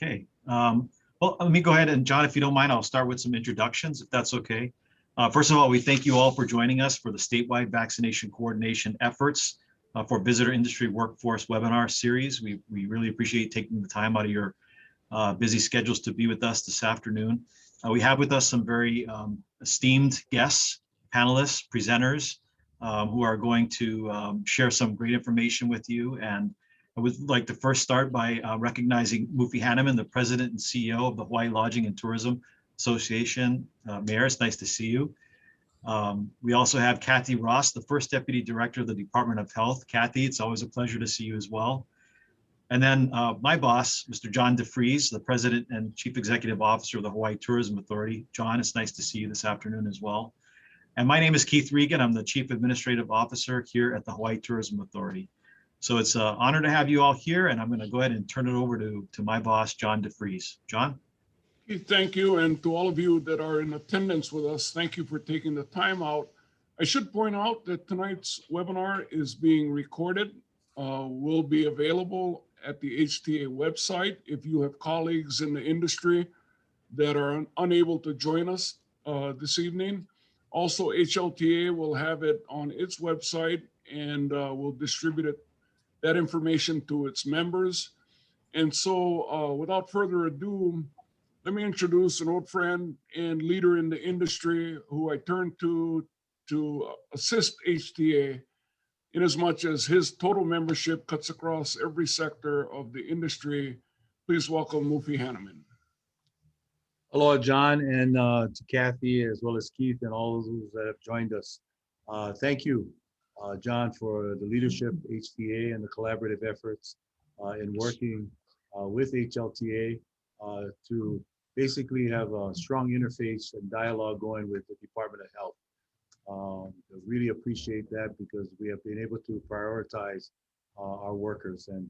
Okay. Well, let me go ahead and John, if you don't mind, I'll start with some introductions, if that's okay. First of all, we thank you all for joining us for the statewide vaccination coordination efforts for Visitor Industry Workforce webinar series. We really appreciate taking the time out of your busy schedules to be with us this afternoon. We have with us some very esteemed guests, panelists, presenters who are going to share some great information with you. And I would like to first start by recognizing Mufi Hanneman, the President and CEO of the Hawaii Lodging and Tourism Association. Mayor, it's nice to see you. We also have Kathy Ross, the First Deputy Director of the Department of Health. Kathy, it's always a pleasure to see you as well. And then my boss, Mr. John DeFries, the President and Chief Executive Officer of the Hawaii Tourism Authority. John, it's nice to see you this afternoon as well. And my name is Keith Regan. I'm the Chief Administrative Officer here at the Hawaii Tourism Authority. So it's an honor to have you all here, and I'm going to go ahead and turn it over to my boss, John DeFries. John? Keith, thank you. And to all of you that are in attendance with us, thank you for taking the time out. I should point out that tonight's webinar is being recorded, will be available at the HTA website if you have colleagues in the industry that are unable to join us this evening. Also, HLTA will have it on its website and will distribute that information to its members. And so without further ado, let me introduce an old friend and leader in the industry who I turn to assist HTA in as much as his total membership cuts across every sector of the industry. Please welcome Mufi Hanneman. Hello, John, and to Kathy, as well as Keith and all those that have joined us. Thank you, John, for the leadership, HTA, and the collaborative efforts in working with HLTA to basically have a strong interface and dialogue going with the Department of Health. I really appreciate that because we have been able to prioritize our workers. And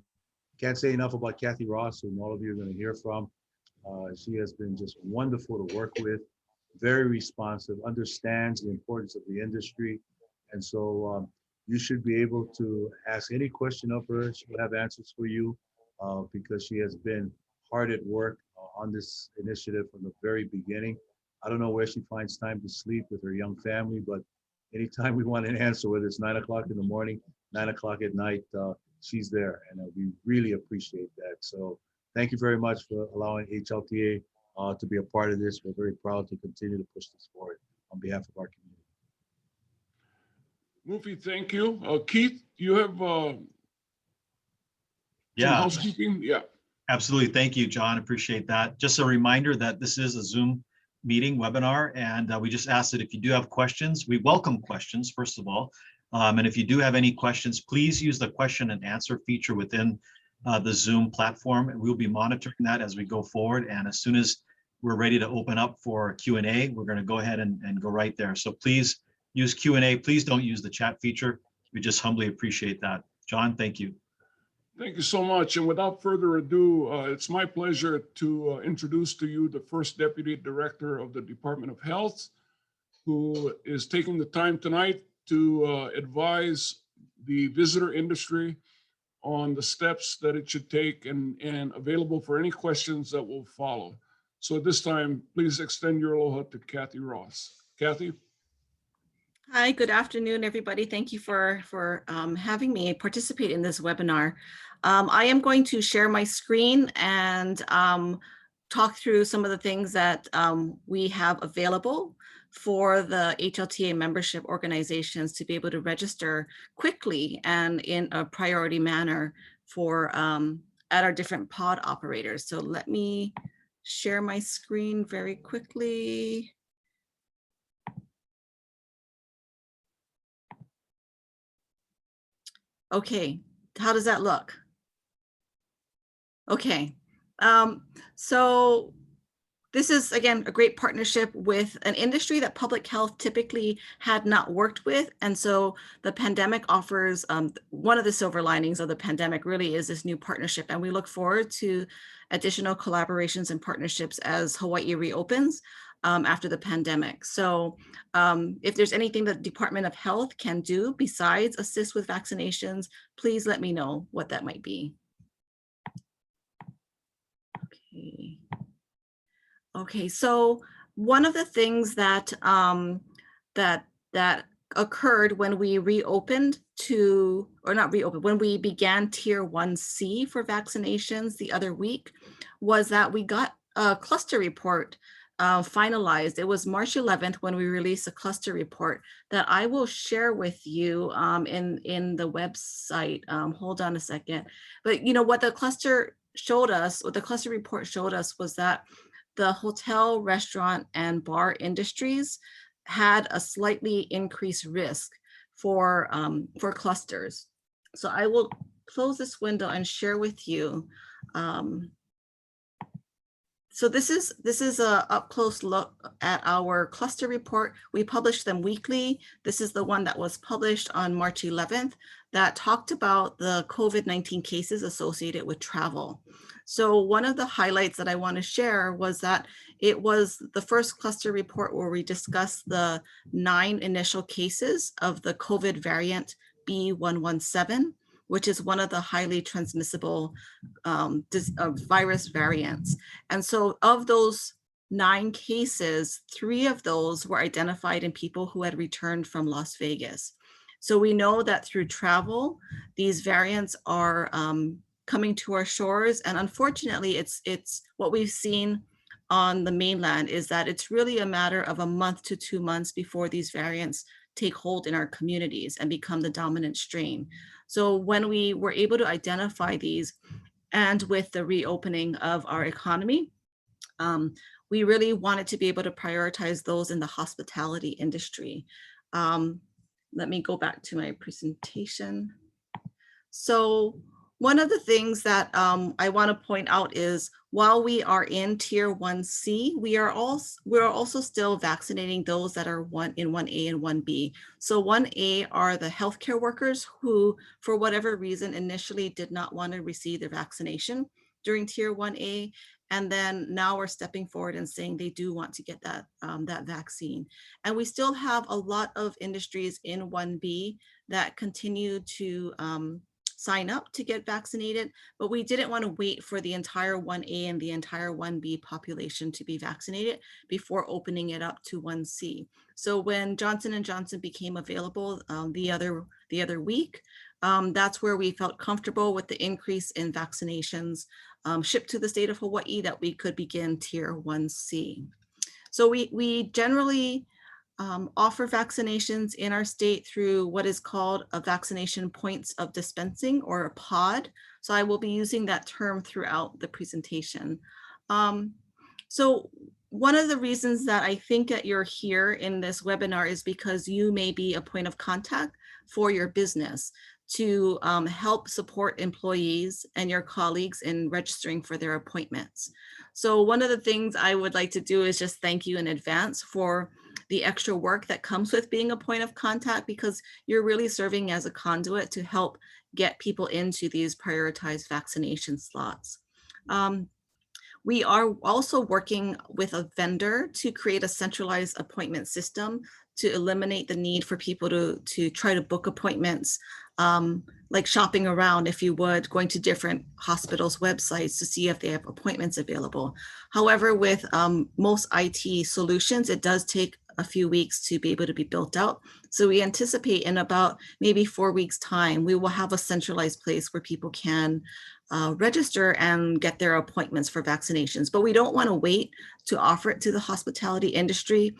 can't say enough about Kathy Ross, whom all of you are going to hear from. She has been just wonderful to work with, very responsive, understands the importance of the industry. And so you should be able to ask any question of her. She'll have answers for you because she has been hard at work on this initiative from the very beginning. I don't know where she finds time to sleep with her young family, but anytime we want an answer, whether it's 9 o'clock in the morning, 9 o'clock at night, she's there. And we really appreciate that. So thank you very much for allowing HLTA to be a part of this. We're very proud to continue to push this forward on behalf of our community. Mufi, thank you. Keith, you have some housekeeping? Yeah. Absolutely. Thank you, John. Appreciate that. Just a reminder that this is a Zoom meeting webinar, and we just ask that if you do have questions, we welcome questions, first of all. And if you do have any questions, please use the question and answer feature within the Zoom platform, and we'll be monitoring that as we go forward. And as soon as we're ready to open up for Q&A, we're going to go ahead and go right there. So please use Q&A. Please don't use the chat feature. We just humbly appreciate that. John, thank you. Thank you so much. And without further ado, it's my pleasure to introduce to you the First Deputy Director of the Department of Health, who is taking the time tonight to advise the visitor industry on the steps that it should take and available for any questions that will follow. So at this time, please extend your aloha to Kathy Ross. Kathy? Hi, good afternoon, everybody. Thank you for having me participate in this webinar. I am going to share my screen and talk through some of the things that we have available for the HLTA membership organizations to be able to register quickly and in a priority manner for at our different pod operators. So let me share my screen very quickly. Okay, how does that look? Okay, so this is, again, a great partnership with an industry that public health typically had not worked with. And so the pandemic offers, one of the silver linings of the pandemic really is this new partnership. And we look forward to additional collaborations and partnerships as Hawaii reopens after the pandemic. So if there's anything that the Department of Health can do besides assist with vaccinations, please let me know what that might be. Okay. Okay. Okay, so one of the things that that occurred when we reopened to, or not reopened, when we began Tier 1C for vaccinations the other week, was that we got a cluster report finalized. It was March 11th when we released a cluster report that I will share with you in the website. Hold on a second. But you know what the cluster showed us, what the cluster report showed us was that the hotel, restaurant, and bar industries had a slightly increased risk for clusters. So I will close this window and share with you. So this is a up close look at our cluster report. We publish them weekly. This is the one that was published on March 11th that talked about the COVID-19 cases associated with travel. So one of the highlights that I want to share was that it was the first cluster report where we discussed the 9 initial cases of the COVID variant B.1.1.7, which is one of the highly transmissible virus variants. And so of those 9 cases, 3 of those were identified in people who had returned from Las Vegas. So we know that through travel, these variants are coming to our shores. And unfortunately, it's what we've seen on the mainland is that it's really a matter of a month to 2 months before these variants take hold in our communities and become the dominant strain. So when we were able to identify these, and with the reopening of our economy, we really wanted to be able to prioritize those in the hospitality industry. Let me go back to my presentation. So one of the things that I want to point out is while we are in Tier 1C, we're also still vaccinating those that are in 1A and 1B. So 1A are the healthcare workers who, for whatever reason, initially did not want to receive their vaccination during Tier 1A. And then now we're stepping forward and saying they do want to get that, that vaccine. And we still have a lot of industries in 1B that continue to sign up to get vaccinated, but we didn't want to wait for the entire 1A and the entire 1B population to be vaccinated before opening it up to 1C. So when Johnson & Johnson became available the other week, that's where we felt comfortable with the increase in vaccinations shipped to the state of Hawaii that we could begin Tier 1C. So we generally offer vaccinations in our state through what is called a vaccination points of dispensing, or a POD. So I will be using that term throughout the presentation. So one of the reasons that I think that you're here in this webinar is because you may be a point of contact for your business to help support employees and your colleagues in registering for their appointments. So one of the things I would like to do is just thank you in advance for the extra work that comes with being a point of contact, because you're really serving as a conduit to help get people into these prioritized vaccination slots. We are also working with a vendor to create a centralized appointment system to eliminate the need for people to try to book appointments, like shopping around, if you would, going to different hospitals' websites to see if they have appointments available. However, with most IT solutions, it does take a few weeks to be able to be built out. So we anticipate in about maybe 4 weeks' time, we will have a centralized place where people can register and get their appointments for vaccinations. But we don't want to wait to offer it to the hospitality industry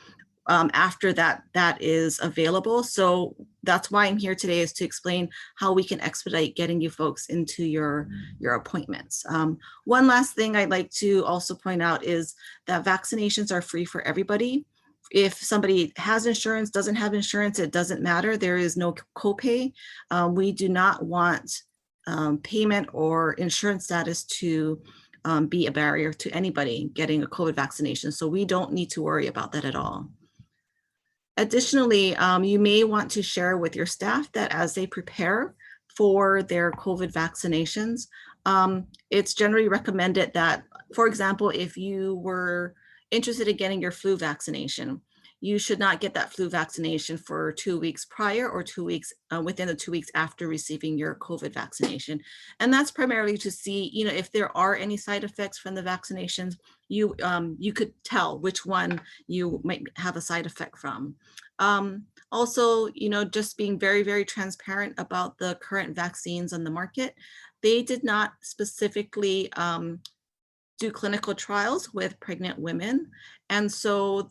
after that is available. So that's why I'm here today, is to explain how we can expedite getting you folks into your appointments. One last thing I'd like to also point out is that vaccinations are free for everybody. If somebody has insurance, doesn't have insurance, it doesn't matter. There is no copay. We do not want payment or insurance status to be a barrier to anybody getting a COVID vaccination. So we don't need to worry about that at all. Additionally, you may want to share with your staff that as they prepare for their COVID vaccinations, it's generally recommended that, for example, if you were interested in getting your flu vaccination, you should not get that flu vaccination for 2 weeks prior or 2 weeks within the 2 weeks after receiving your COVID vaccination. And that's primarily to see, you know, if there are any side effects from the vaccinations, you could tell which one you might have a side effect from. Also, you know, just being very, very transparent about the current vaccines on the market. They did not specifically do clinical trials with pregnant women. And so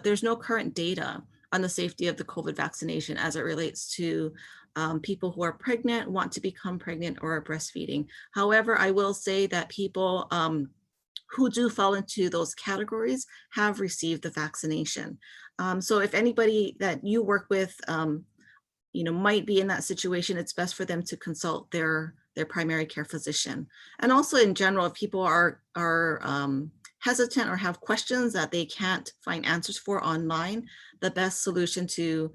there's no current data on the safety of the COVID vaccination as it relates to people who are pregnant, want to become pregnant, or are breastfeeding. However, I will say that people who do fall into those categories have received the vaccination. So if anybody that you work with, you know, might be in that situation, it's best for them to consult their primary care physician. And also in general, if people are hesitant or have questions that they can't find answers for online, the best solution to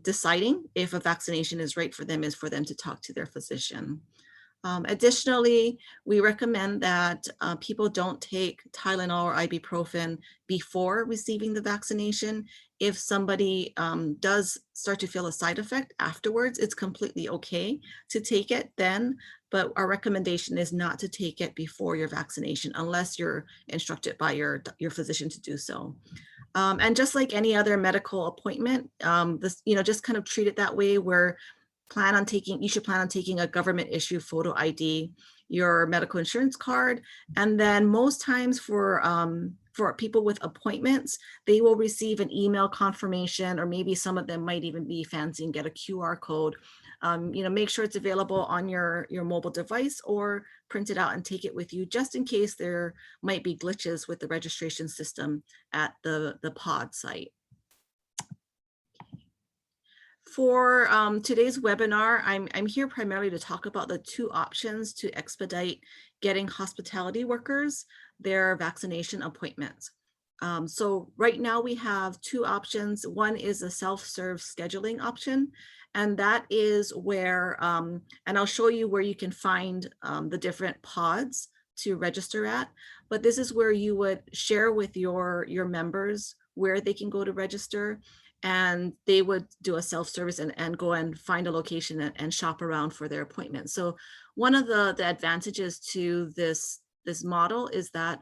deciding if a vaccination is right for them is for them to talk to their physician. Additionally, we recommend that people don't take Tylenol or ibuprofen before receiving the vaccination. If somebody does start to feel a side effect afterwards, it's completely okay to take it then, but our recommendation is not to take it before your vaccination unless you're instructed by your physician to do so. And just like any other medical appointment, this, you know, just kind of treat it that way, where you should plan on taking a government issue photo ID, your medical insurance card, and then most times for people with appointments, they will receive an email confirmation, or maybe some of them might even be fancy and get a QR code. You know, make sure it's available on your mobile device, or print it out and take it with you, just in case there might be glitches with the registration system at the pod site. For today's webinar, I'm here primarily to talk about the two options to expedite getting hospitality workers their vaccination appointments. So right now we have two options. One is a self-serve scheduling option, and that is where, and I'll show you where you can find the different pods to register at, but this is where you would share with your members where they can go to register, and they would do a self-service and go and find a location and shop around for their appointment. So one of the advantages to this model is that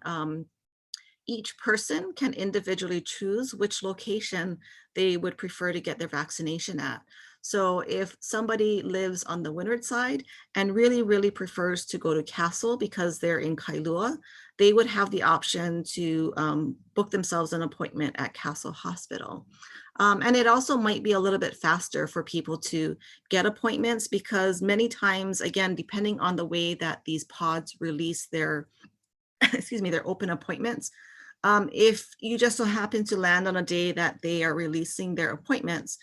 each person can individually choose which location they would prefer to get their vaccination at. So if somebody lives on the windward side and really, really prefers to go to Castle because they're in Kailua, they would have the option to book themselves an appointment at Castle Hospital. And it also might be a little bit faster for people to get appointments, because many times, again, depending on the way that these pods release their, their open appointments, if you just so happen to land on a day that they are releasing their appointments,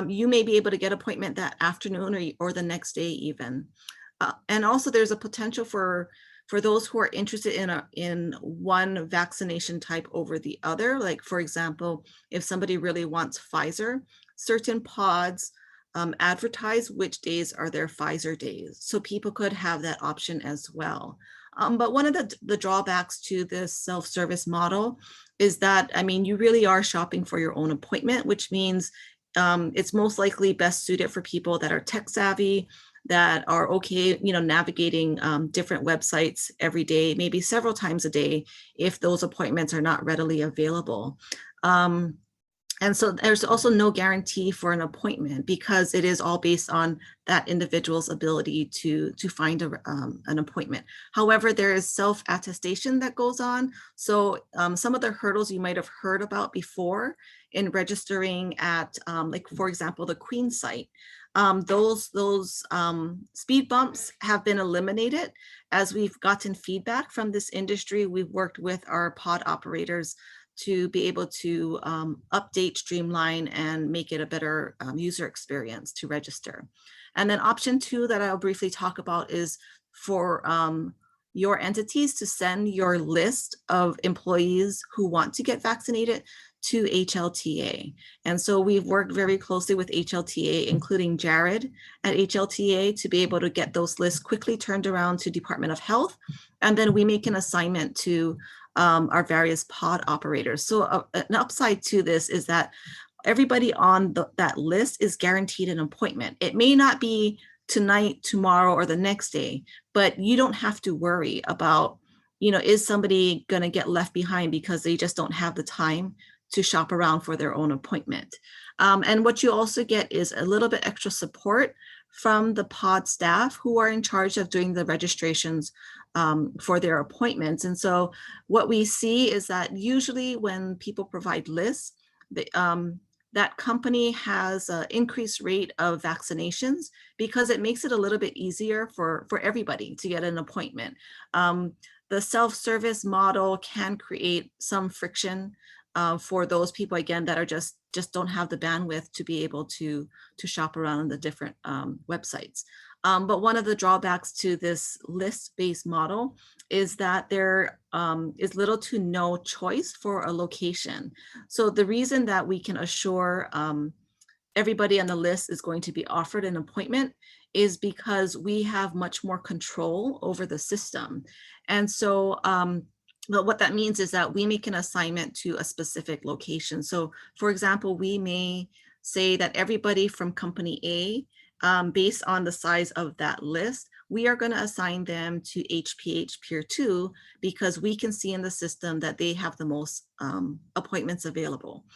you may be able to get an appointment that afternoon or the next day even. And also there's a potential for those who are interested in one vaccination type over the other. Like, for example, if somebody really wants Pfizer, certain pods advertise which days are their Pfizer days. So people could have that option as well. But one of the drawbacks to this self-service model is that, I mean, you really are shopping for your own appointment, which means it's most likely best suited for people that are tech savvy, that are okay, you know, navigating different websites every day, maybe several times a day, if those appointments are not readily available. And so there's also no guarantee for an appointment, because it is all based on that individual's ability to find an appointment. However, there is self-attestation that goes on. So some of the hurdles you might have heard about before in registering at, like, for example, the Queen site, those speed bumps have been eliminated as we've gotten feedback from this industry. We've worked with our pod operators to be able to update, streamline, and make it a better user experience to register. And then option 2 that I'll briefly talk about is for your entities to send your list of employees who want to get vaccinated to HLTA. And so we've worked very closely with HLTA, including Jared at HLTA, to be able to get those lists quickly turned around to Department of Health. And then we make an assignment to our various pod operators. So an upside to this is that everybody on that list is guaranteed an appointment. It may not be tonight, tomorrow, or the next day, but you don't have to worry about, is somebody going to get left behind because they just don't have the time to shop around for their own appointment. And what you also get is a little bit extra support from the pod staff who are in charge of doing the registrations for their appointments. And so what we see is that usually when people provide lists, that company has an increased rate of vaccinations because it makes it a little bit easier for everybody to get an appointment. The self-service model can create some friction for those people, again, that are just don't have the bandwidth to be able to shop around on the different websites. But one of the drawbacks to this list-based model is that there is little to no choice for a location. So the reason that we can assure everybody on the list is going to be offered an appointment is because we have much more control over the system. And so but what that means is that we make an assignment to a specific location. So for example, we may say that everybody from company A, based on the size of that list, we are going to assign them to HPH Peer 2 because we can see in the system that they have the most appointments available.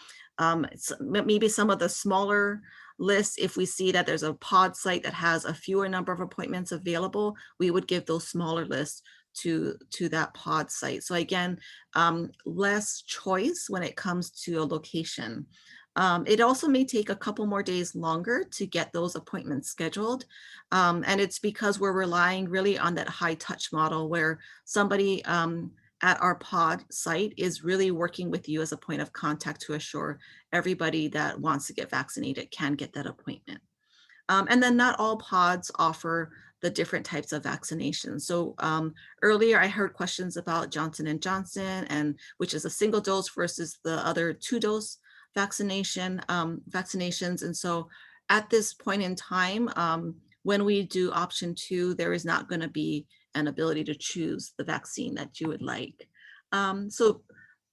Maybe some of the smaller lists, if we see that there's a pod site that has a fewer number of appointments available, we would give those smaller lists to that pod site. So again, less choice when it comes to a location. It also may take a couple more days longer to get those appointments scheduled. And it's because we're relying really on that high touch model where somebody at our pod site is really working with you as a point of contact to assure everybody that wants to get vaccinated can get that appointment. And then not all pods offer the different types of vaccinations. So earlier I heard questions about Johnson & Johnson, and which is a single dose versus the other 2-dose vaccinations. And so at this point in time, when we do option 2, there is not going to be an ability to choose the vaccine that you would like. So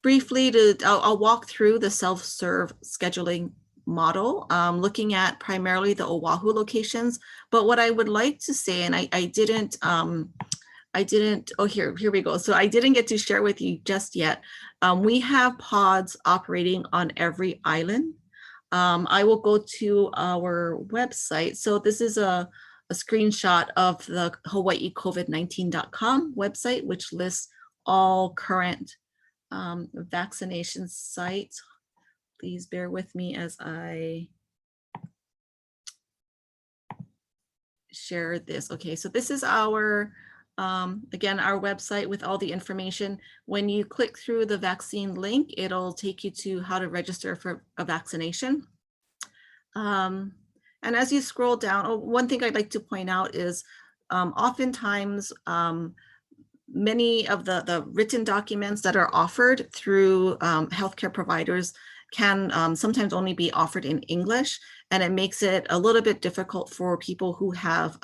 briefly, I'll walk through the self-serve scheduling model, looking at primarily the Oahu locations. But what I would like to say, and I didn't, oh, here we go. So I didn't get to share with you just yet. We have pods operating on every island. I will go to our website. So this is a screenshot of the HawaiiCovid19.com website, which lists all current vaccination sites. Please bear with me as I share this. Okay, so this is our, again, our website with all the information. When you click through the vaccine link, it'll take you to how to register for a vaccination. And as you scroll down, one thing I'd like to point out is oftentimes many of the written documents that are offered through healthcare providers can sometimes only be offered in English, and it makes it a little bit difficult for people who have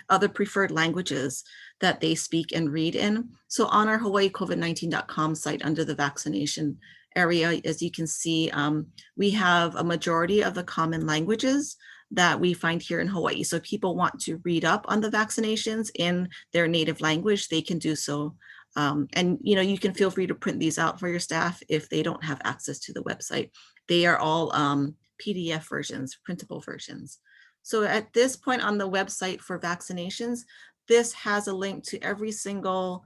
other preferred languages that they speak and read in. So on our HawaiiCovid19.com site under the vaccination area, as you can see, we have a majority of the common languages that we find here in Hawaii. So if people want to read up on the vaccinations in their native language, they can do so. And you can feel free to print these out for your staff if they don't have access to the website. They are all PDF versions, printable versions. So at this point on the website for vaccinations, this has a link to every single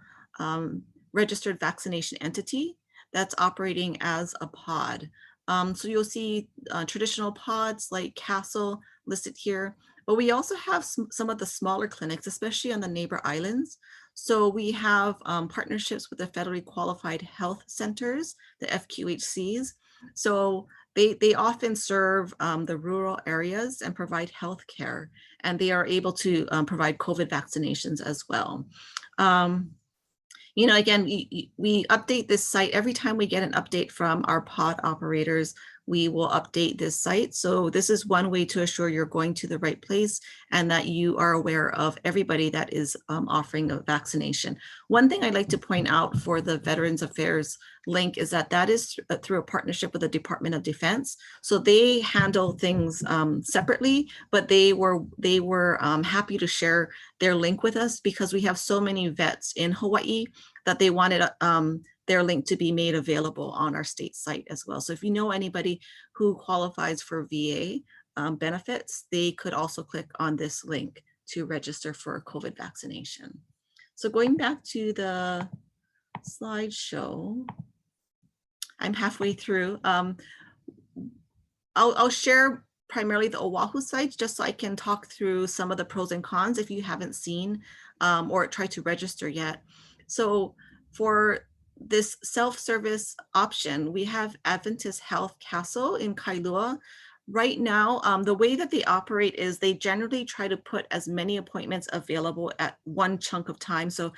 registered vaccination entity that's operating as a pod. So you'll see traditional pods like Castle listed here, but we also have some of the smaller clinics, especially on the neighbor islands. So we have partnerships with the federally qualified health centers, the FQHCs. So they often serve the rural areas and provide health care, and they are able to provide COVID vaccinations as well. Again, we update this site every time we get an update from our pod operators. we will update this site. So this is one way to assure you're going to the right place and that you are aware of everybody that is offering a vaccination. One thing I'd like to point out for the Veterans Affairs link is that that is through a partnership with the Department of Defense. So they handle things separately, but they were happy to share their link with us because we have so many vets in Hawaii that they wanted their link to be made available on our state site as well. So if you know anybody who qualifies for VA benefits, they could also click on this link to register for a COVID vaccination. So going back to the slideshow, I'm halfway through. I'll share primarily the Oahu site just so I can talk through some of the pros and cons if you haven't seen or tried to register yet. So for this self-service option, we have Adventist Health Castle in Kailua. Right now, the way that they operate is they generally try to put as many appointments available at one chunk of time. So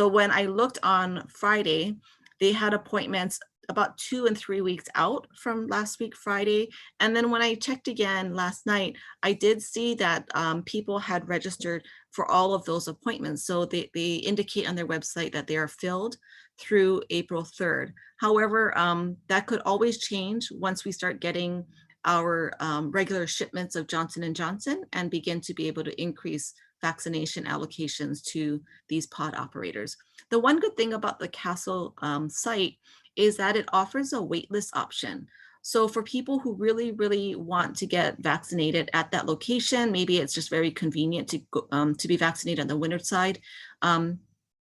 when I looked on Friday, they had appointments about 2 and 3 weeks out from last week, Friday. And then when I checked again last night, I did see that people had registered for all of those appointments. So they indicate on their website that they are filled through April 3rd. However, that could always change once we start getting our regular shipments of Johnson & Johnson and begin to be able to increase vaccination allocations to these pod operators. The one good thing about the Castle site is that it offers a waitlist option. So for people who really, really want to get vaccinated at that location, maybe it's just very convenient to go, to be vaccinated on the Wyndham side,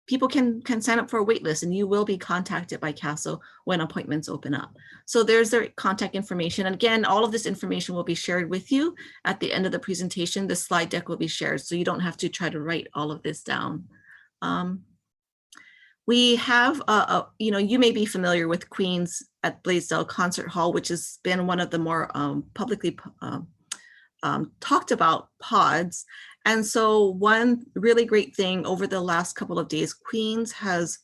people can sign up for a waitlist and you will be contacted by Castle when appointments open up. So there's their contact information. And again, all of this information will be shared with you at the end of the presentation. The slide deck will be shared, so you don't have to try to write all of this down. We have, you may be familiar with Queens at Blaisdell Concert Hall, which has been one of the more publicly talked about pods. And so one really great thing over the last couple of days, Queens has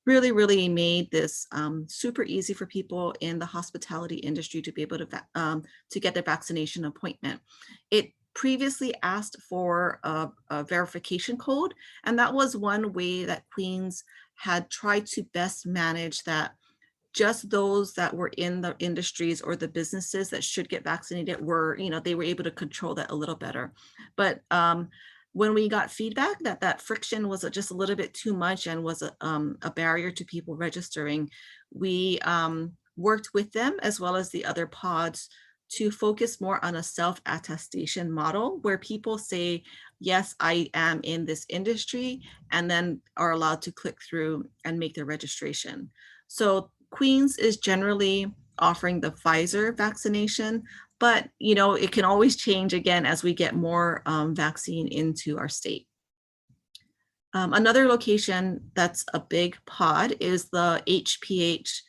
really, really made this super easy for people in the hospitality industry to be able to get their vaccination appointment. It previously asked for a verification code, and that was one way that Queens had tried to best manage that just those that were in the industries or the businesses that should get vaccinated were, they were able to control that a little better. But when we got feedback that friction was just a little bit too much and was a barrier to people registering, we worked with them as well as the other pods to focus more on a self-attestation model where people say, yes, I am in this industry, and then are allowed to click through and make their registration. So Queens is generally offering the Pfizer vaccination, but it can always change again as we get more vaccine into our state. Another location that's a big pod is the HPH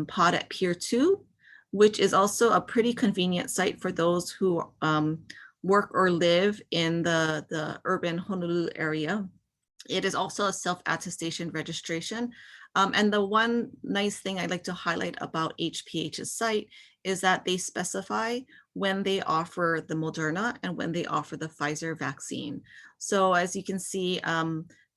pod at Pier 2, which is also a pretty convenient site for those who work or live in the urban Honolulu area. It is also a self-attestation registration. And the one nice thing I'd like to highlight about HPH's site is that they specify when they offer the Moderna and when they offer the Pfizer vaccine. So as you can see,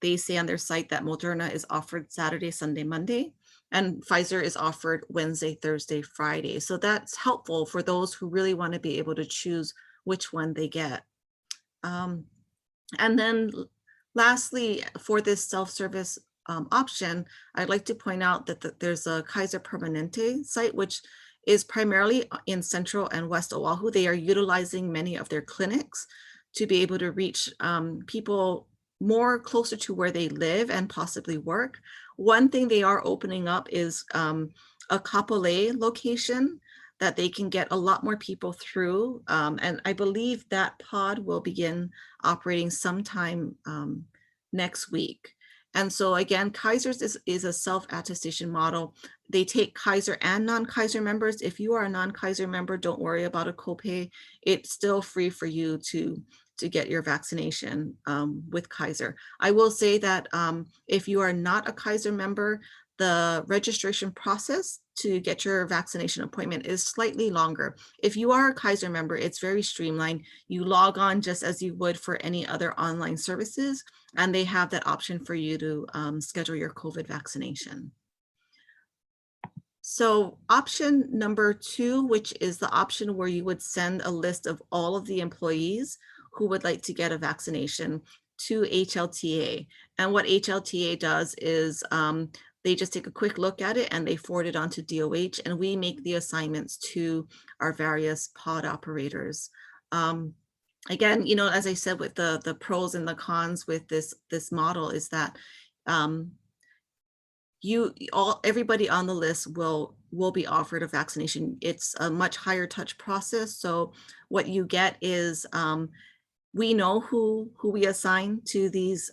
they say on their site that Moderna is offered Saturday, Sunday, Monday, and Pfizer is offered Wednesday, Thursday, Friday. So that's helpful for those who really want to be able to choose which one they get. And then lastly, for this self-service option, I'd like to point out that there's a Kaiser Permanente site, which is primarily in Central and West Oahu. They are utilizing many of their clinics to be able to reach people more closer to where they live and possibly work. One thing they are opening up is a Kapolei location that they can get a lot more people through. And I believe that pod will begin operating sometime next week. And so again, Kaiser's is a self-attestation model. They take Kaiser and non-Kaiser members. If you are a non-Kaiser member, don't worry about a copay. It's still free for you to get your vaccination with Kaiser. I will say that if you are not a Kaiser member, the registration process to get your vaccination appointment is slightly longer. If you are a Kaiser member, it's very streamlined. You log on just as you would for any other online services, and they have that option for you to schedule your COVID vaccination. So option number 2, which is the option where you would send a list of all of the employees who would like to get a vaccination to HLTA. And what HLTA does is they just take a quick look at it and they forward it on to DOH, and we make the assignments to our various pod operators. Again, you know, as I said, with the pros and the cons with this model is that everybody on the list will be offered a vaccination. It's a much higher touch process. So what you get is we know who we assign to these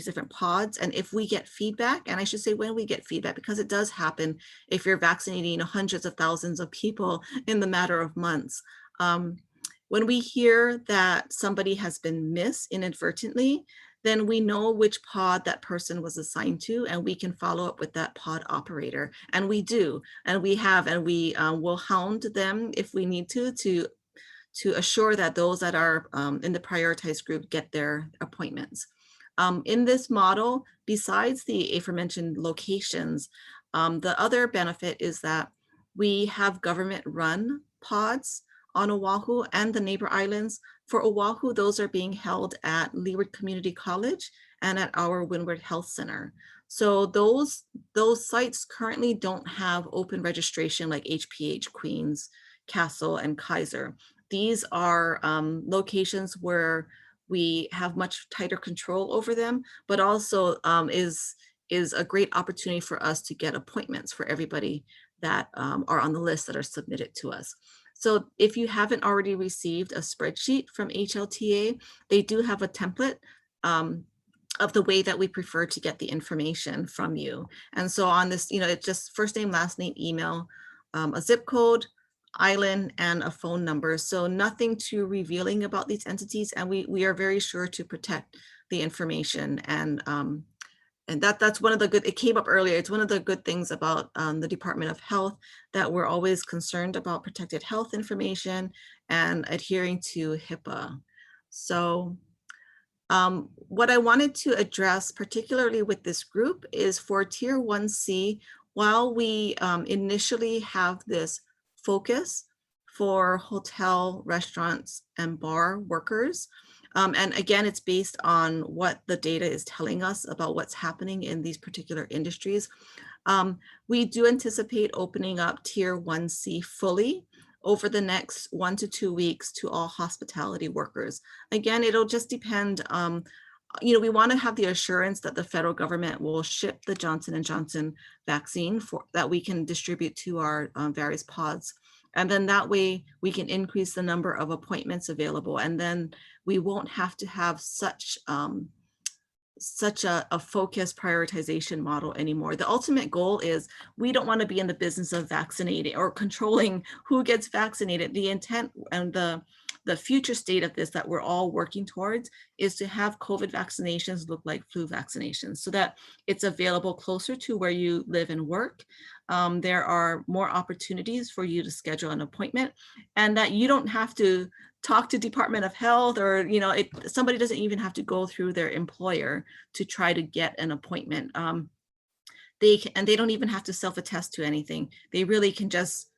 different pods, and if we get feedback, and I should say when we get feedback, because it does happen if you're vaccinating hundreds of thousands of people in the matter of months. When we hear that somebody has been missed inadvertently, then we know which pod that person was assigned to, and we can follow up with that pod operator. And we do, and we have, and we will hound them if we need to assure that those that are in the prioritized group get their appointments. In this model, besides the aforementioned locations, the other benefit is that we have government-run pods on Oahu and the neighbor islands. For Oahu, those are being held at Leeward Community College and at our Windward Health Center. So those sites currently don't have open registration like HPH, Queens, Castle, and Kaiser. These are locations where we have much tighter control over them, but also is a great opportunity for us to get appointments for everybody that are on the list that are submitted to us. So if you haven't already received a spreadsheet from HLTA, they do have a template of the way that we prefer to get the information from you. And so on this, you know, it's just first name, last name, email, a zip code, island, and a phone number. So nothing too revealing about these entities. And we are very sure to protect the information. And that's one of the good, it came up earlier, it's one of the good things about the Department of Health, that we're always concerned about protected health information and adhering to HIPAA. So what I wanted to address, particularly with this group, is for Tier 1C, while we initially have this focus for hotel, restaurants, and bar workers, and again, it's based on what the data is telling us about what's happening in these particular industries. We do anticipate opening up Tier 1C fully over the next 1 to 2 weeks to all hospitality workers. Again, it'll just depend, you know, we want to have the assurance that the federal government will ship the Johnson & Johnson vaccine that we can distribute to our various pods. And then that way we can increase the number of appointments available. And then we won't have to have such a focused prioritization model anymore. The ultimate goal is we don't want to be in the business of vaccinating or controlling who gets vaccinated. The intent and the future state of this that we're all working towards is to have COVID vaccinations look like flu vaccinations so that it's available closer to where you live and work. There are more opportunities for you to schedule an appointment, and that you don't have to talk to Department of Health, or, you know, somebody doesn't even have to go through their employer to try to get an appointment. They don't even have to self-attest to anything. They really can just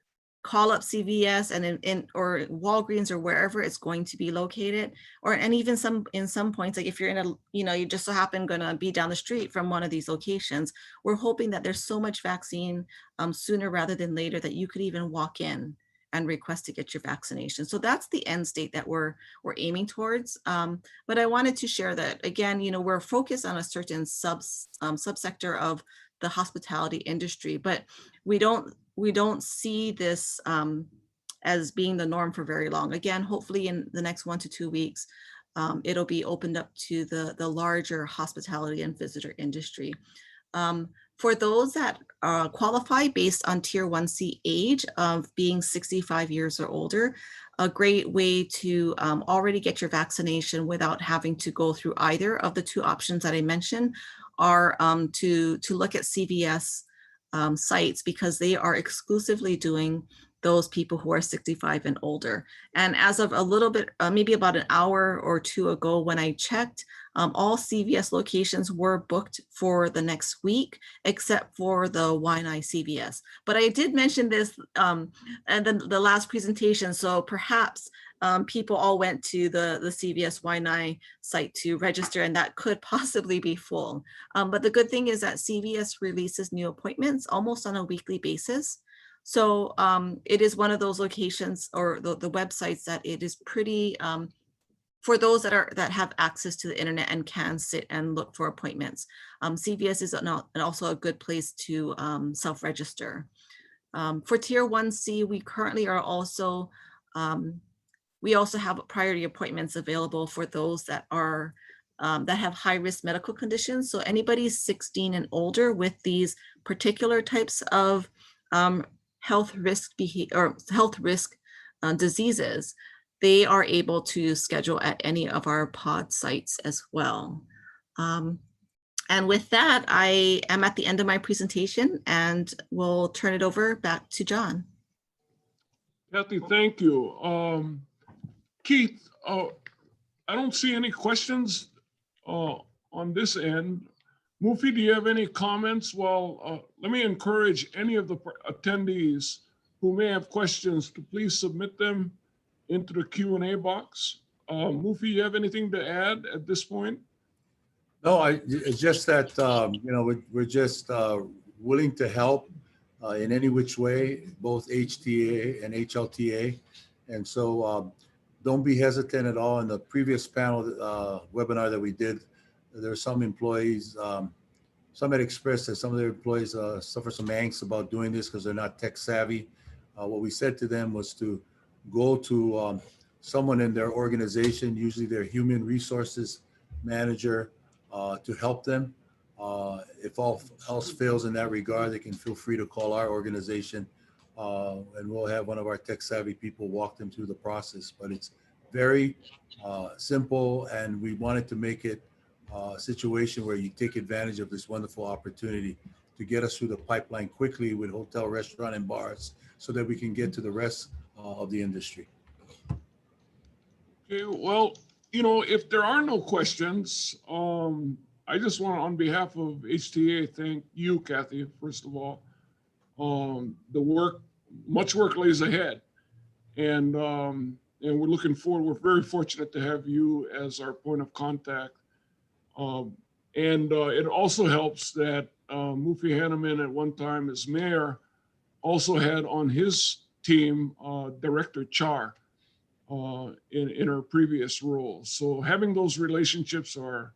call up CVS and or Walgreens or wherever it's going to be located, and even in some points, like if you're in a, you know, you just so happen going to be down the street from one of these locations, we're hoping that there's so much vaccine sooner rather than later that you could even walk in and request to get your vaccination. So that's the end state that we're aiming towards. But I wanted to share that, again, you know, we're focused on a certain subsector of the hospitality industry, but we don't see this as being the norm for very long. Again, hopefully in the next 1 to 2 weeks, it'll be opened up to the larger hospitality and visitor industry. For those that qualify based on Tier 1C age of being 65 years or older, a great way to already get your vaccination without having to go through either of the two options that I mentioned are to look at CVS sites because they are exclusively doing those people who are 65 and older. And as of a little bit, maybe about an hour or two ago when I checked, all CVS locations were booked for the next week, except for the Waianae CVS. But I did mention this and then the last presentation, so perhaps people all went to the CVS Waianae site to register, and that could possibly be full. But the good thing is that CVS releases new appointments almost on a weekly basis. So it is one of those locations or the websites that it is pretty, for those that have access to the internet and can sit and look for appointments. CVS is also a good place to self-register. For Tier 1C, we currently are also, we also have priority appointments available for those that are that have high-risk medical conditions. So anybody 16 and older with these particular types of health risk diseases, they are able to schedule at any of our pod sites as well. And with that, I am at the end of my presentation and we'll turn it over back to John. Kathy, thank you. Keith, I don't see any questions on this end. Mufi, do you have any comments? Well, let me encourage any of the attendees who may have questions to please submit them into the Q&A box. Mufi, you have anything to add at this point? No, it's just that, you know, we're just willing to help in any which way, both HTA and HLTA. And so don't be hesitant at all. In the previous panel webinar that we did, there were some employees, some had expressed that some of their employees suffer some angst about doing this because they're not tech savvy. What we said to them was to go to someone in their organization, usually their human resources manager, to help them. If all else fails in that regard, they can feel free to call our organization and we'll have one of our tech savvy people walk them through the process. But it's very simple, and we wanted to make it a situation where you take advantage of this wonderful opportunity to get us through the pipeline quickly with hotel, restaurant, and bars so that we can get to the rest of the industry. Okay, well, you know, if there are no questions, I just want to, on behalf of HTA, thank you, Kathy, first of all. Much work lays ahead. And we're looking forward, we're very fortunate to have you as our point of contact. It also helps that Mufi Hanneman at one time as mayor also had on his team Director Char in her previous role. So having those relationships are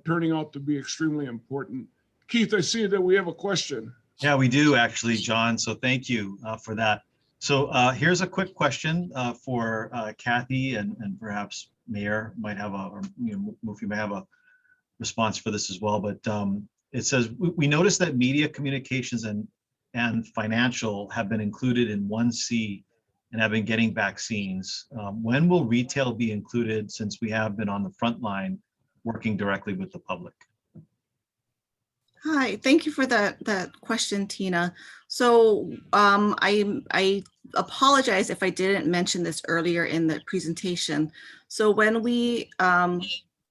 turning out to be extremely important. Keith, I see that we have a question. Yeah, we do actually, John. So thank you for that. So here's a quick question for Kathy and perhaps Mayor might have or Mufi may have a response for this as well. But it says, we noticed that media communications and financial have been included in 1C and have been getting vaccines. When will retail be included, since we have been on the front line working directly with the public? Hi, thank you for that question, Tina. So I apologize if I didn't mention this earlier in the presentation. So when we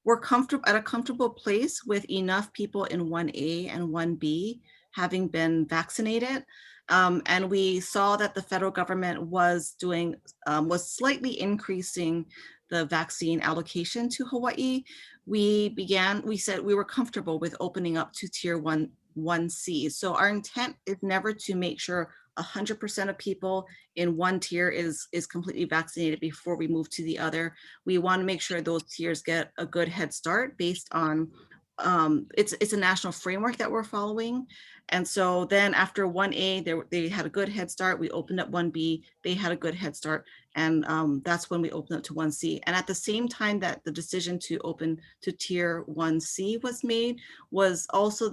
were at a comfortable place with enough people in 1A and 1B having been vaccinated, and we saw that the federal government was slightly increasing the vaccine allocation to Hawaii, we said we were comfortable with opening up to Tier 1C. So our intent is never to make sure 100% of people in one tier is completely vaccinated before we move to the other. We want to make sure those tiers get a good head start based on, it's a national framework that we're following. And so then after 1A, they had a good head start. We opened up 1B, they had a good head start. And that's when we opened up to 1C. And at the same time that the decision to open to Tier 1C was made, was also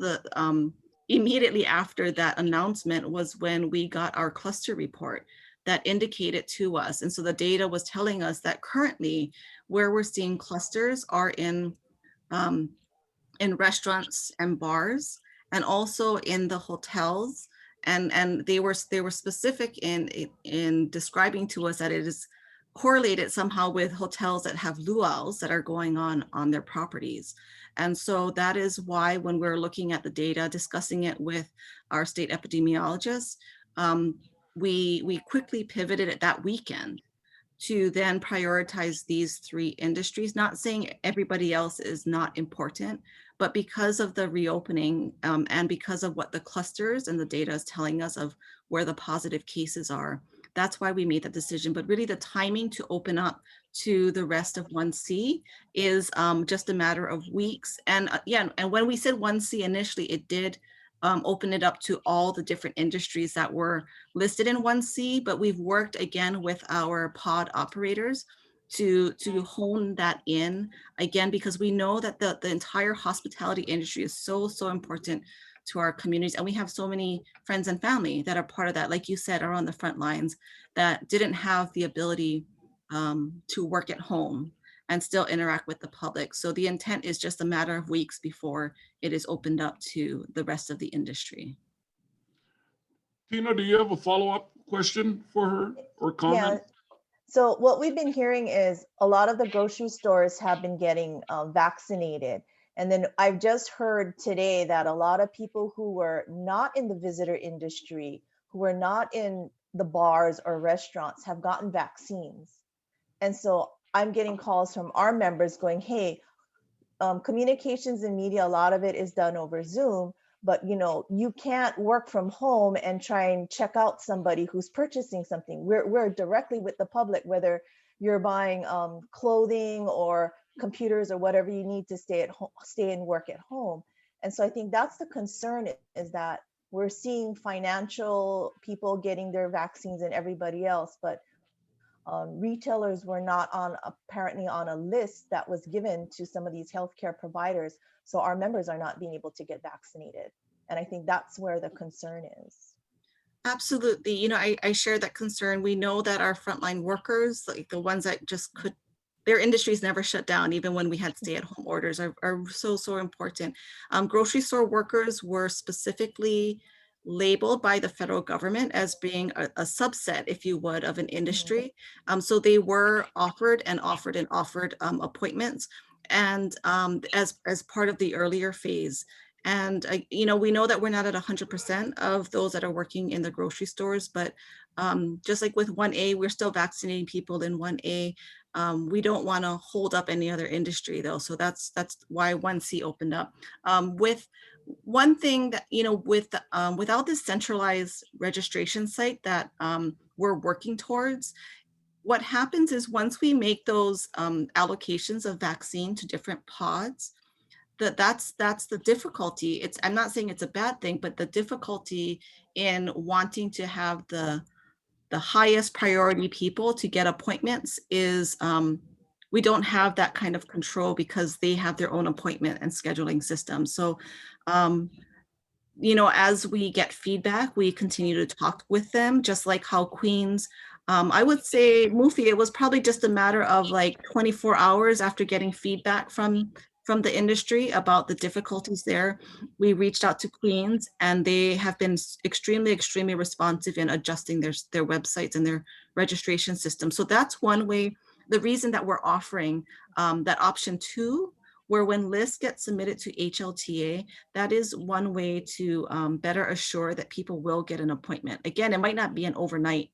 immediately after that announcement was when we got our cluster report that indicated to us. And so the data was telling us that currently where we're seeing clusters are in restaurants and bars. and also in the hotels. And they were specific in describing to us that it is correlated somehow with hotels that have luau's that are going on their properties. And so that is why when we're looking at the data, discussing it with our state epidemiologists, we quickly pivoted at that weekend to then prioritize these three industries, not saying everybody else is not important, but because of the reopening and because of what the clusters and the data is telling us of where the positive cases are, that's why we made that decision. But really the timing to open up to the rest of 1C is just a matter of weeks. And yeah, and when we said 1C initially, it did open it up to all the different industries that were listed in 1C, but we've worked again with our pod operators to hone that in again, because we know that the entire hospitality industry is so important to our communities. And we have so many friends and family that are part of that, like you said, are on the front lines that didn't have the ability to work at home and still interact with the public. So the intent is just a matter of weeks before it is opened up to the rest of the industry. Tina, do you have a follow-up question for her or comment? Yeah. So what we've been hearing is a lot of the grocery stores have been getting vaccinated. And then I've just heard today that a lot of people who were not in the visitor industry, who were not in the bars or restaurants, have gotten vaccines. And so I'm getting calls from our members going, hey, communications and media, a lot of it is done over Zoom, but you can't work from home and try and check out somebody who's purchasing something. We're directly with the public, whether you're buying clothing or computers or whatever you need to stay and work at home. And so I think that's the concern, is that we're seeing financial people getting their vaccines and everybody else, but retailers were not apparently on a list that was given to some of these healthcare providers. So our members are not being able to get vaccinated. And I think that's where the concern is. Absolutely. I share that concern. We know that our frontline workers, like the ones that just their industries never shut down, even when we had stay-at-home orders, are so important. Grocery store workers were specifically labeled by the federal government as being a subset, if you would, of an industry. So they were offered appointments, and as part of the earlier phase. And we know that we're not at 100% of those that are working in the grocery stores, but just like with 1A, we're still vaccinating people in 1A. We don't want to hold up any other industry though. So that's why 1C opened up. With one thing that, without this centralized registration site that we're working towards, what happens is once we make those allocations of vaccine to different pods, that's the difficulty. I'm not saying it's a bad thing, but the difficulty in wanting to have the highest priority people to get appointments is we don't have that kind of control because they have their own appointment and scheduling system. So, as we get feedback, we continue to talk with them, just like how Queens, I would say, Mufi, it was probably just a matter of like 24 hours after getting feedback from the industry about the difficulties there. We reached out to Queens, and they have been extremely responsive in adjusting their websites and their registration system. So that's one way. The reason that we're offering that option 2, where when lists get submitted to HLTA, that is one way to better assure that people will get an appointment. Again, it might not be an overnight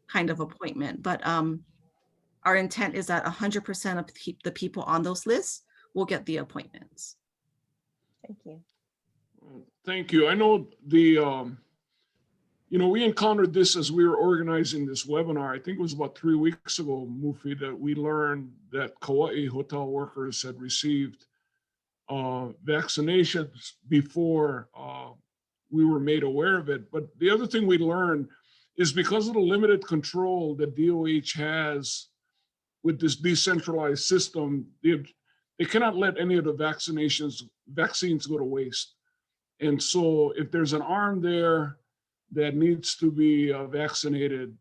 kind of appointment, but our intent is that 100% of the people on those lists will get the appointments. Thank you. Thank you. I know we encountered this as we were organizing this webinar. I think it was about 3 weeks ago, Mufi, that we learned that Kauai hotel workers had received vaccinations before we were made aware of it. But the other thing we learned is because of the limited control that DOH has with this decentralized system, they cannot let any of the vaccines go to waste. And so if there's an arm there that needs to be vaccinated,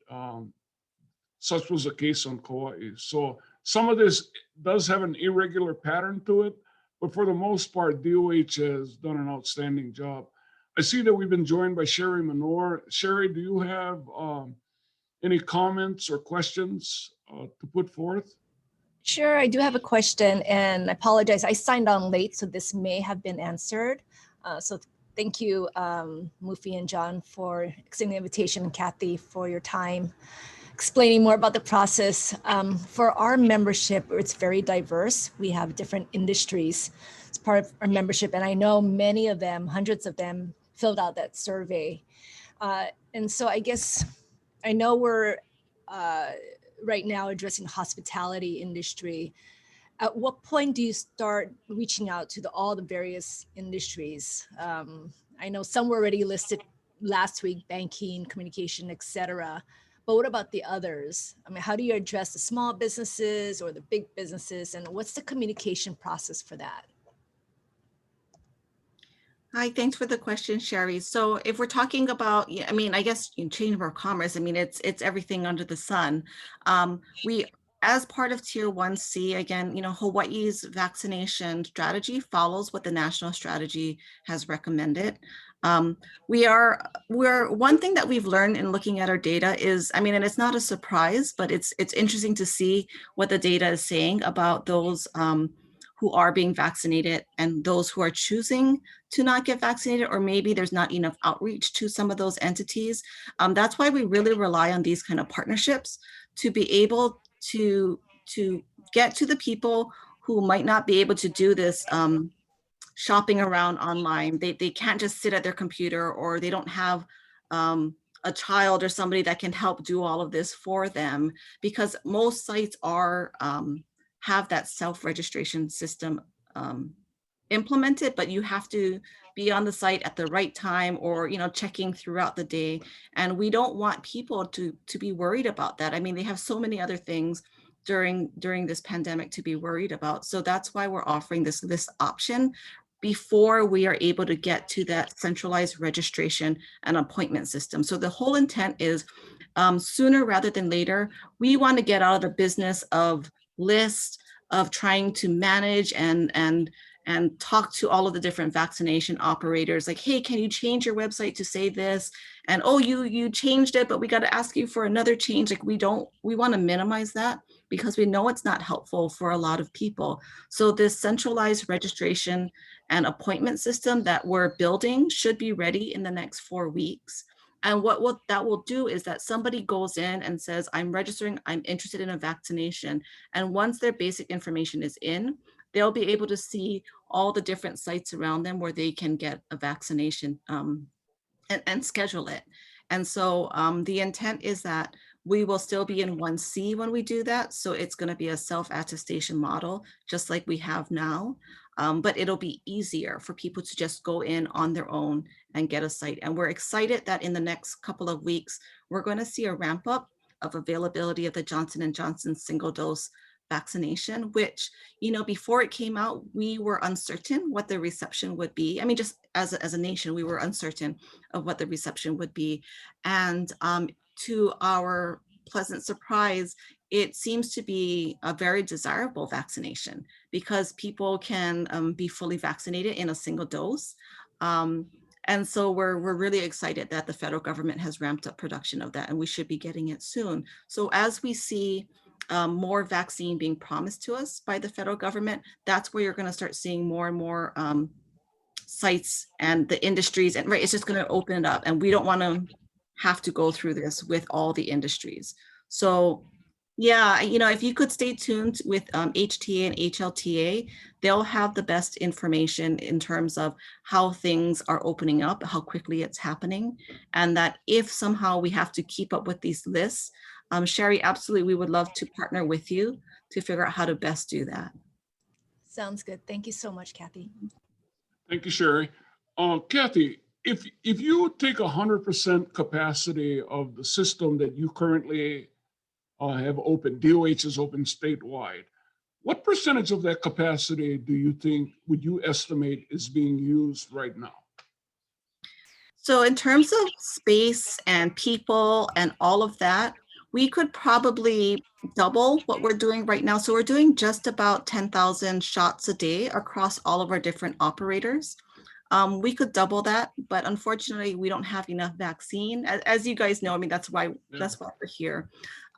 such was the case on Kauai. So some of this does have an irregular pattern to it, but for the most part, DOH has done an outstanding job. I see that we've been joined by Sherry Menor. Sherry, do you have any comments or questions to put forth? Sure, I do have a question, and I apologize. I signed on late, so this may have been answered. So thank you, Mufi and John, for extending the invitation, and Kathy for your time explaining more about the process. For our membership, it's very diverse. We have different industries as part of our membership, and I know many of them, hundreds of them, filled out that survey. And so I guess I know we're right now addressing the hospitality industry. At what point do you start reaching out to all the various industries? I know some were already listed last week, banking, communication, et cetera. But what about the others? I mean, how do you address the small businesses or the big businesses? And what's the communication process for that? Hi, thanks for the question, Sherry. So if we're talking about, I mean, I guess in Chamber of Commerce, I mean, it's everything under the sun. We, as part of Tier 1C, again, Hawaii's vaccination strategy follows what the national strategy has recommended. We're one thing that we've learned in looking at our data is, I mean, and it's not a surprise, but it's interesting to see what the data is saying about those who are being vaccinated and those who are choosing to not get vaccinated, or maybe there's not enough outreach to some of those entities. That's why we really rely on these kind of partnerships to be able to get to the people who might not be able to do this shopping around online. They can't just sit at their computer, or they don't have a child or somebody that can help do all of this for them, because most sites are have that self-registration system implemented, but you have to be on the site at the right time, or checking throughout the day. And we don't want people to be worried about that. I mean, they have so many other things during this pandemic to be worried about. So that's why we're offering this option before we are able to get to that centralized registration and appointment system. So the whole intent is sooner rather than later, we want to get out of the business of lists, of trying to manage and talk to all of the different vaccination operators, like, hey, can you change your website to say this? And oh, you changed it, but we got to ask you for another change. Like, we want to minimize that, because we know it's not helpful for a lot of people. So this centralized registration and appointment system that we're building should be ready in the next 4 weeks. And what that will do is that somebody goes in and says, I'm registering, I'm interested in a vaccination. And once their basic information is in, they'll be able to see all the different sites around them where they can get a vaccination and schedule it. And so the intent is that we will still be in 1C when we do that. So it's going to be a self-attestation model, just like we have now. But it'll be easier for people to just go in on their own and get a site. And we're excited that in the next couple of weeks, we're going to see a ramp up of availability of the Johnson & Johnson single dose vaccination, which, before it came out, we were uncertain what the reception would be. I mean, just as a nation, we were uncertain of what the reception would be. And to our pleasant surprise, it seems to be a very desirable vaccination, because people can be fully vaccinated in a single dose. And so we're really excited that the federal government has ramped up production of that, and we should be getting it soon. So as we see more vaccine being promised to us by the federal government, that's where you're going to start seeing more and more sites and the industries, and it's just going to open it up. And we don't want to have to go through this with all the industries. So yeah, if you could stay tuned with HTA and HLTA, they'll have the best information in terms of how things are opening up, how quickly it's happening, and that if somehow we have to keep up with these lists, Sherry, absolutely, we would love to partner with you to figure out how to best do that. Sounds good. Thank you so much, Kathy. Thank you, Sherry. Kathy, if you take 100% capacity of the system that you currently have open, DOH is open statewide, what percentage of that capacity do you think, would you estimate, is being used right now? So in terms of space and people and all of that, we could probably double what we're doing right now. So we're doing just about 10,000 shots a day across all of our different operators. We could double that, but unfortunately, we don't have enough vaccine. As you guys know, I mean, that's why we're here.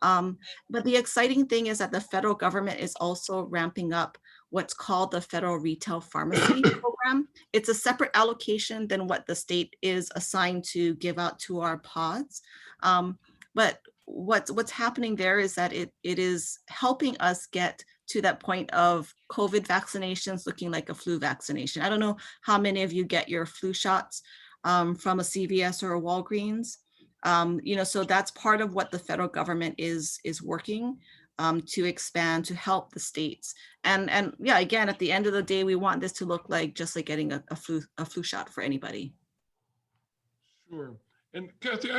But the exciting thing is that the federal government is also ramping up what's called the Federal Retail Pharmacy Program. It's a separate allocation than what the state is assigned to give out to our pods. But what's happening there is that it is helping us get to that point of COVID vaccinations looking like a flu vaccination. I don't know how many of you get your flu shots from a CVS or a Walgreens. So that's part of what the federal government is working to expand, to help the states. And yeah, again, at the end of the day, we want this to look like just like getting a flu shot for anybody. Sure. And Kathy,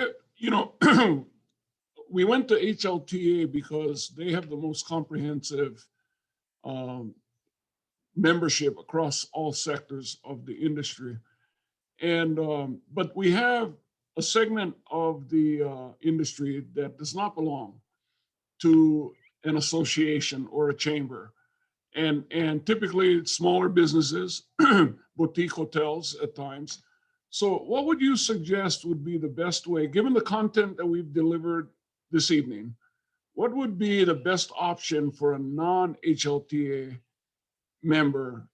we went to HLTA because they have the most comprehensive membership across all sectors of the industry. And, but we have a segment of the industry that does not belong to an association or a chamber. And typically it's smaller businesses, boutique hotels at times. So what would you suggest would be the best way, given the content that we've delivered this evening, what would be the best option for a non-HLTA member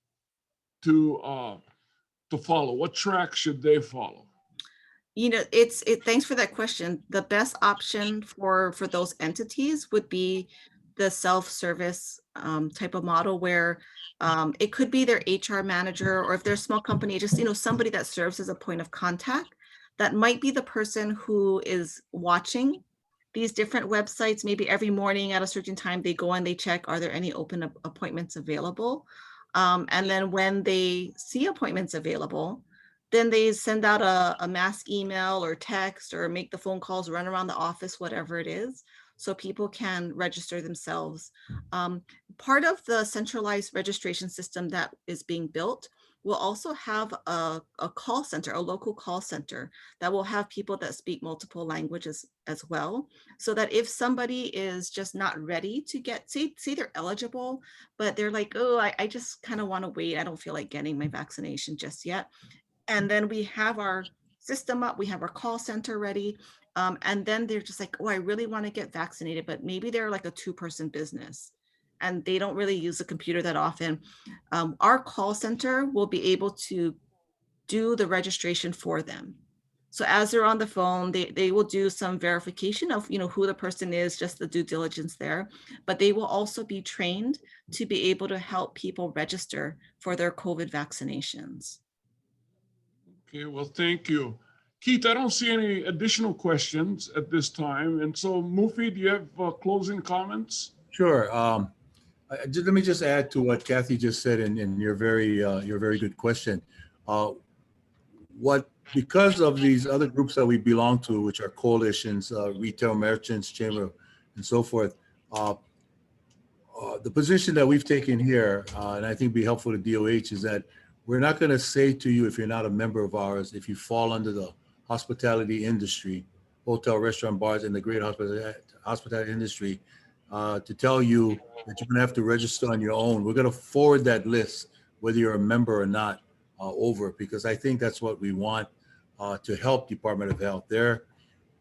to follow? What track should they follow? Thanks for that question. The best option for those entities would be the self-service type of model where it could be their HR manager, or if they're a small company, just somebody that serves as a point of contact. That might be the person who is watching these different websites. Maybe every morning at a certain time they go and they check, are there any open appointments available? And then when they see appointments available, then they send out a mass email or text or make the phone calls, run around the office, whatever it is, so people can register themselves. Part of the centralized registration system that is being built will also have a call center, a local call center that will have people that speak multiple languages as well. So that if somebody is just not ready to get, say they're eligible, but they're like, oh, I just kind of want to wait. I don't feel like getting my vaccination just yet. And then we have our system up, we have our call center ready. And then they're just like, oh, I really want to get vaccinated, but maybe they're like a 2-person business and they don't really use the computer that often. Our call center will be able to do the registration for them. So as they're on the phone, they will do some verification of who the person is, just the due diligence there, but they will also be trained to be able to help people register for their COVID vaccinations. Okay, well, thank you. Keith, I don't see any additional questions at this time. And so Mufi, do you have closing comments? Sure. Let me just add to what Kathy just said in your very good question. Because of these other groups that we belong to, which are coalitions, retail merchants, chamber, and so forth, the position that we've taken here, and I think be helpful to DOH, is that we're not going to say to you, if you're not a member of ours, if you fall under the hospitality industry, hotel, restaurant, bars, and the great hospitality industry, to tell you that you're going to have to register on your own. We're going to forward that list, whether you're a member or not, over, because I think that's what we want to help Department of Health. Their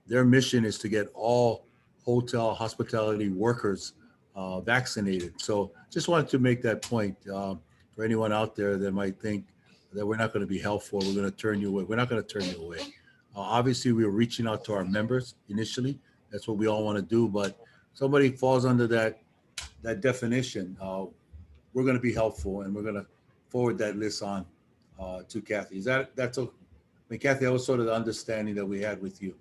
mission is to get all hotel hospitality workers vaccinated. So just wanted to make that point for anyone out there that might think that we're not going to be helpful, we're going to turn you away. We're not going to turn you away. Obviously, we're reaching out to our members initially. That's what we all want to do. But somebody falls under that definition, we're going to be helpful, and we're going to forward that list on to Kathy. That's okay? I mean, Kathy, that was sort of the understanding that we had with you.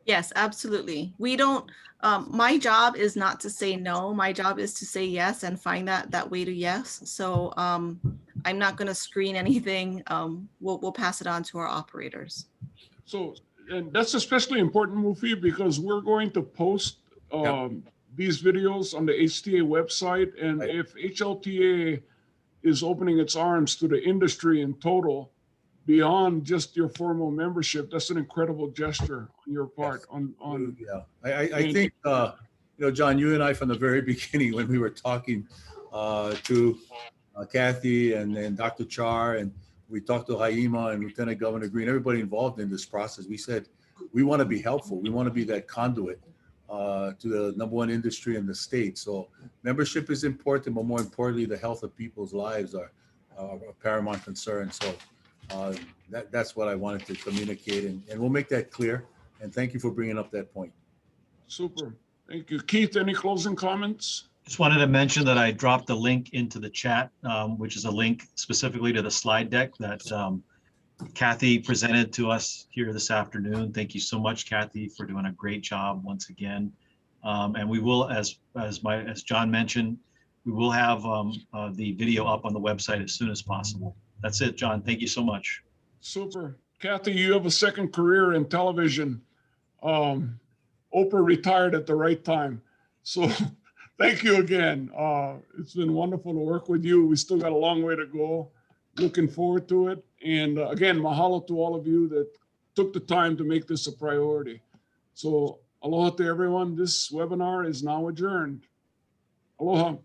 Yes, absolutely. We don't, my job is not to say no. My job is to say yes and find that way to yes. So I'm not going to screen anything. We'll pass it on to our operators. So, and that's especially important, Mufi, because we're going to post these videos on the HTA website. And Right. if HLTA is opening its arms to the industry in total, beyond just your formal membership, that's an incredible gesture on your part. Yes. I think John, you and I from the very beginning, when we were talking to Kathy and Dr. Char, and we talked to Haima and Lieutenant Governor Green, everybody involved in this process. We said, we want to be helpful. We want to be that conduit to the #1 industry in the state. So membership is important, but more importantly, the health of people's lives are a paramount concern. So that's what I wanted to communicate, and we'll make that clear. And thank you for bringing up that point. Super. Thank you. Keith, any closing comments? Just wanted to mention that I dropped a link into the chat, which is a link specifically to the slide deck that Kathy presented to us here this afternoon. Thank you so much, Kathy, for doing a great job once again. And we will, as John mentioned, we will have the video up on the website as soon as possible. That's it, John. Thank you so much. Super. Kathy, you have a second career in television. Oprah retired at the right time. So thank you again. It's been wonderful to work with you. We still got a long way to go. Looking forward to it. And again, mahalo to all of you that took the time to make this a priority. So aloha to everyone. This webinar is now adjourned. Aloha.